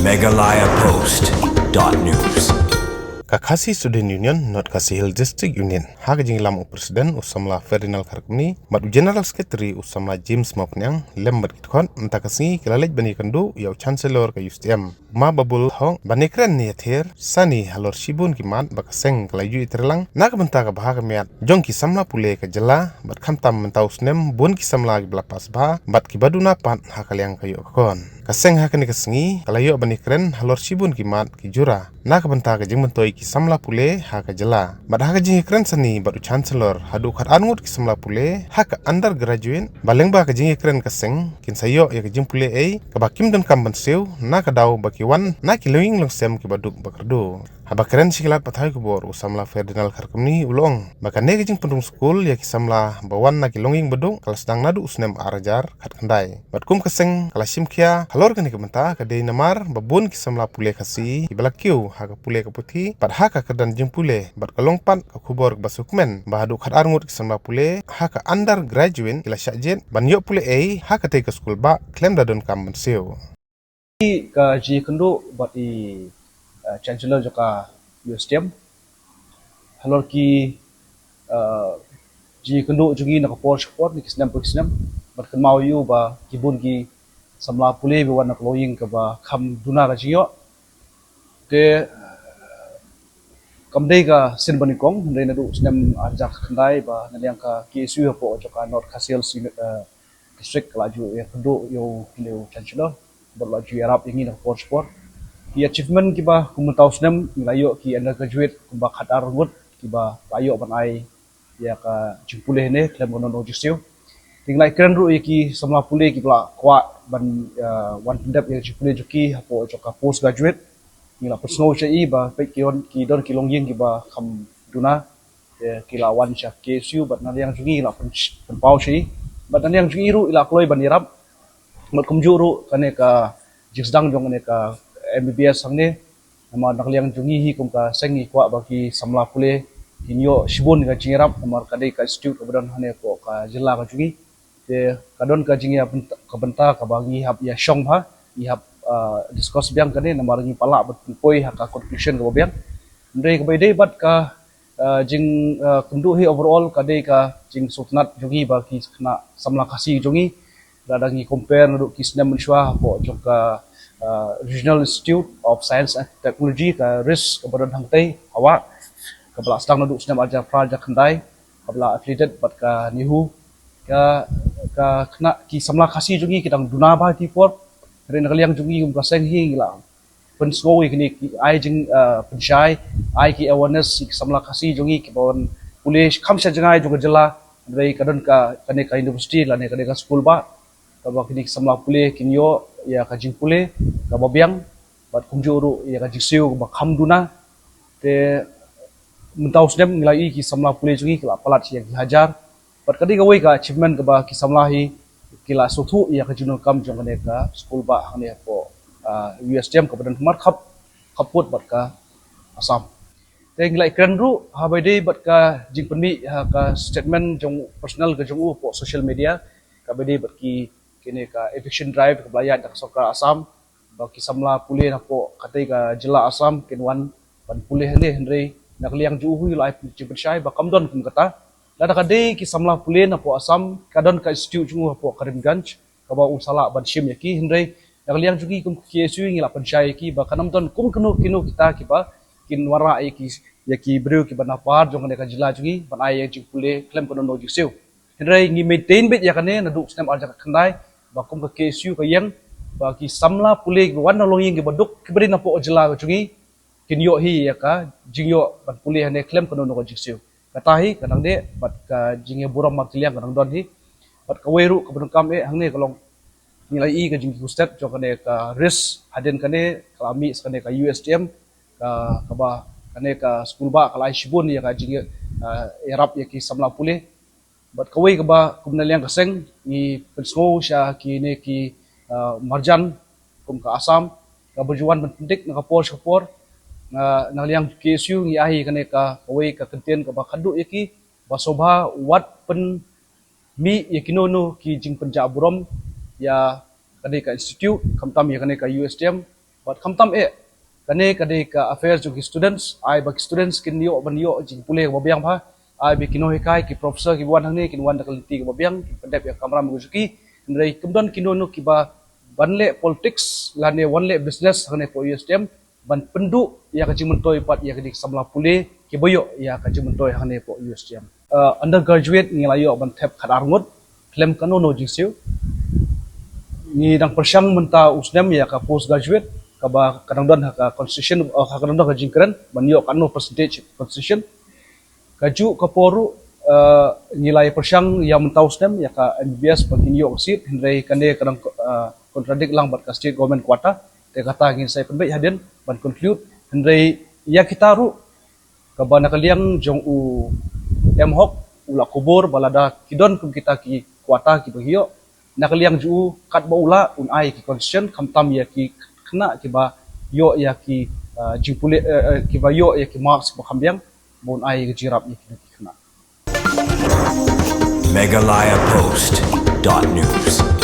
megalayapost.news. Kakasi Student Union, not Kasi Hill District Union. Haga jing lam Presiden usamla Ferdinand Karkuni, madu General Secretary usamla James Mapnyang, lembat kitkon, entakasi kilalej bani kandu, yau Chancellor ka USTM. Ma babul hong, banikren ni athir, sani halor shibun kimat, bakaseng kalaju iterlang, nakabenta ka bahaga miat, jong ki samla pule ka jela, bat kamtam mentau snem, bun ki samla ki belapas bah, bat ki baduna pat hakaliang kayu kakon. Kaseng hakani kasengi, kalayo banikren halor shibun kimat ki jura, nakabenta ka jing mentoi ki samla pule haka jela. Bat haka jing keren sani batu Chancellor hadu khat angut ki samla pule haka undergraduate baleng ba ka jing keren kaseng kin sayo ya ka jing pule ka bakim dan kamban sew naka daw bakiwan naki lewing long sem ki baduk bakardo. Haba keren sikilat pathay ko bor usamla Ferdinand Karkuni ulong baka negi jing pendung school ya ki samla bawan naki longing baduk kalas dang nadu usnem arajar khat kandai. Bat kum kaseng kalasim kia halor kani kabenta ka dei namar babun ki samla pule kasi ibalakiu haka pule ka puthi pat haka kedan jing pule bat kalong pat ka kubor basukmen bahadu khat arngut ki samla pule haka undergraduate kila syakjen ban yok pule haka tei ka school ba klem dadon kamben sew. Ka ji kendo bat i Chancellor joka USTM halor ki ji kendo jugi nak por support ni kisnam bat kan mau yu ba kibun ki samla pule be wan nak loying ka ba kham duna ka jiyo ke kamdei ka sin bani kong ndai nadu snam arjak khandai ba naliang ka KSU po joka North Kasiel district laju ya kendo yo leu Chancellor berlaju Arab ingin nak por support ki achievement ki ba kumutau snem layo ki undergraduate kumba khatar ngut ki ba layo ban ai ya ka jimpule ne klem gono no jisio tinglai keren ru ki samla pule ki bla kwa ban one pendap ya jimpule joki hapo joka post graduate ni la personal chai ba pe ki don ki longying ki ba kham duna ki la wan cha KSU bat na yang jungi la pen pau chai bat na yang jungi ru ila kloi ban irap mat kumjuru kane ka jisdang jong ne ka MBBS sangne nama nakliang jungi hi kum ka sengi kwa bagi samla pule kinyo shibun ka jingirap namar kadai ka institute kebedan hane ko ka jilla ka jungi te kadon ka jingi ka benta ka bagi hab ya shong ha i hab discuss biang kane namar ngi pala bet poi ha ka conclusion ka biang ndai ka bede bat ka jing kundu hi overall kadai ka jing sultanat jungi bagi kena samla kasi jungi dadangi compare ndu kisna menshwa po joka Regional Institute of Science and Technology ka RIS kebadan hangtai awak kabla sedang nadu senam ajar praja khandai kabla affiliated bat ka nihu ka kena ki samla kasi jungi kidang duna ba ti por ren kaliang jungi kum kaseng hi la pen sngoi kini ai jing pensyai ai ki awareness ki samla kasi jungi ki bon pulis khamsa jangai juga jela dari kadon ka kane ka university la ne kane ka school ba kabla kini samla pule kinyo ya kajing pule ka babiang bat kumjuru ya kajing siu ba khamduna te mentau sdem ngilai ki samla pule jungi kala palat yang dihajar bat kadi gawai ka achievement ka ba ki samlahi kila sothu ya kajing kam jong ne ka school ba hane po USTM ka badan mar khaput bat ka Assam te ngilai keren ru habai bat ka jing penmi ka statement jong personal ka jong po social media ka bede bat ki kini ka eviction drive ke belayat dak soka Assam baki samla pulih napo katai ka jela Assam kinwan pan pulih ni hendrei nak liang juhu lai cibersyai ba kamdon kum kata lada kadai ki samla pulih napo Assam kadon ka institute jungu hapo Karimganj ka ba usala ban shim yaki hendrei nak liang jugi kum KSU ngila pensyai ki ba kanamdon kum kenu kita ki ba kin wara yaki breu ki banapar jong ka jela jugi ban ai jing pulih klem kono no jisiu hendrei ngi maintain bit yakane nadu snam arja khandai bakum ka KSU ka yang bagi samla pule wan longing ke baduk kibri na po jela ka chungi kinyo hi ya ka jingyo ban pule hane klem kono no jiksu katahi kanang de bat ka jingye buram martiliang kanang don hi bat ka weru ka ban kam hangne kalong nilai i ka jingki state jo kane ka RIS haden kane kalami kane ka USTM ka ba kane ka school ba kalai shibun ya ka jingye erap ya ki samla pule bat kawai ka ba kumnaliang kaseng ni pensgo siya kini ki marjan kum ka Assam ka berjuan penting nakapor naliang KSU ngi ahi kane ka kawai ka kentien ka ba khadu yaki ba sobha wat pen mi yakinono ki jing penja burom ya kane ka institute kamtam ya kane ka USTM But kamtam kane ka affairs jo ki students ai bak students kin yo ban yo jing pule ba biang pha ai bi kino hekai ki professor ki wan hang ni kin wan dakal ti ba biang ki pendep ya kamera muzuki ndai kumdon kino no ki ba banle politics lane wanle business hane po USDM ban pendu ya ka jing mentoi pat ya ka samla pule ki boyo ya ka jing mentoi hane po USDM undergraduate ngilayo ban thep khadar ngot klem kano no jing siu ni dang persyang menta USDM ya ka postgraduate kaba kadang-kadang ka constitution kadang-kadang ka jingkran banyo kanu percentage constitution kaju kaporu nilai persyang yang mentau stem ya ka MBS baginyo sit hindai kane kadang contradict lang bat ka state government kuota te kata ngin saya penbai haden ban conclude hindai ya kita ru kaba nakaliang jong u hok ula kubur balada kidon kum kita ki kuota ki bagio nakaliang ju kat baula un ai ki constitution kamtam ya ki kena kiba yo ya ki jipule kiba yo ya ki marks bakambiang bon ai jirap ya ki kena Meghalaya Post.news.